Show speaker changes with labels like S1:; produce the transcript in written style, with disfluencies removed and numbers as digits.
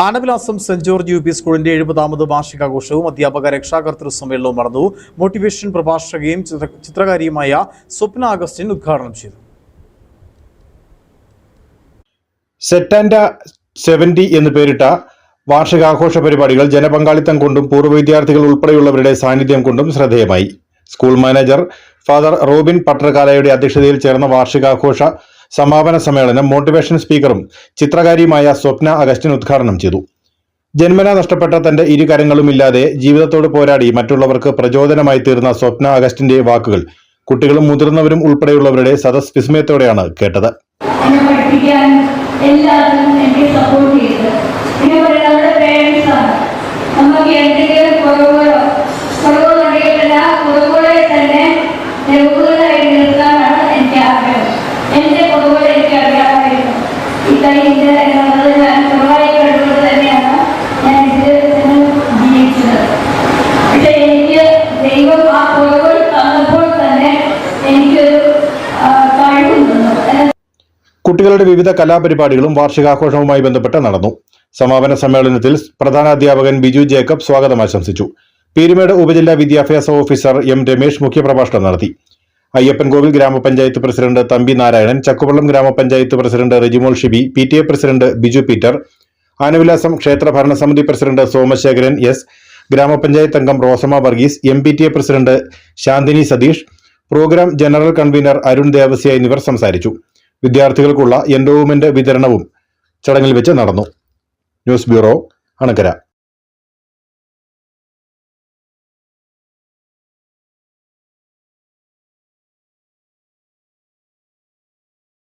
S1: ആനവിലാസം സെന്റ് George U P സ്കൂളിന്റെ 70ാമത് വാർഷികാഘോഷവും അധ്യാപക രക്ഷാകർതൃ സമ്മേളനവും നടന്നു. മോട്ടിവേഷൻ പ്രഭാഷകയും ചിത്രകാരിയുമായ സ്വപ്ന അഗസ്റ്റിൻ ഉദ്ഘാടനം ചെയ്തു.
S2: സെറ്റ് ആൻഡ് 70 എന്ന് പേരിട്ട വാർഷികാഘോഷ പരിപാടികൾ ജനപങ്കാളിത്തം കൊണ്ടും പൂർവ്വ വിദ്യാർത്ഥികൾ ഉൾപ്പെടെയുള്ളവരുടെ സാന്നിധ്യം കൊണ്ടും ശ്രദ്ധേയമായി. സ്കൂൾ മാനേജർ ഫാദർ റോബിൻ പട്ടർകാലയുടെ അധ്യക്ഷതയിൽ ചേർന്ന വാർഷികാഘോഷ സമാപന സമ്മേളനം മോട്ടിവേഷൻ സ്പീക്കറും ചിത്രകാരിയുമായ സ്വപ്ന അഗസ്റ്റിൻ ഉദ്ഘാടനം ചെയ്തു. ജന്മന നഷ്ടപ്പെട്ട തന്റെ ഇരു കരങ്ങളുമില്ലാതെ ജീവിതത്തോട് പോരാടി മറ്റുള്ളവർക്ക് പ്രചോദനമായി തീർന്ന സ്വപ്ന അഗസ്റ്റിന്റെ വാക്കുകൾ കുട്ടികളും മുതിർന്നവരും ഉൾപ്പെടെയുള്ളവരുടെ സദസ് വിസ്മയത്തോടെയാണ് കേട്ടത്. കുട്ടികളുടെ വിവിധ കലാപരിപാടികളും വാർഷികാഘോഷവുമായി ബന്ധപ്പെട്ട് നടന്നു. സമാപന സമ്മേളനത്തിൽ പ്രധാനാധ്യാപകൻ ബിജു ജേക്കബ് സ്വാഗതം ആശംസിച്ചു. പീരുമേട് ഉപജില്ലാ വിദ്യാഭ്യാസ ഓഫീസർ എം രമേശ് മുഖ്യപ്രഭാഷണം നടത്തി. അയ്യപ്പൻകോവിൽ ഗ്രാമപഞ്ചായത്ത് പ്രസിഡന്റ് തമ്പി നാരായണൻ, ചക്കുവള്ളം ഗ്രാമപഞ്ചായത്ത് president Rejimol Shibi, PTA president Biju Peter, Anavilasam ക്ഷേത്ര ഭരണസമിതി പ്രസിഡന്റ് സോമശേഖരൻ S, ഗ്രാമപഞ്ചായത്ത് അംഗം Rosamma Varghese, MPTA president Shanthini Satheesh, program general convener Arun Devasya എന്നിവർ സംസാരിച്ചു. വിദ്യാർത്ഥികൾക്കുള്ള എൻഡോവ്മെന്റ് വിതരണവും ചടങ്ങിൽ വെച്ച് നടന്നു. News bureau, Anakkara.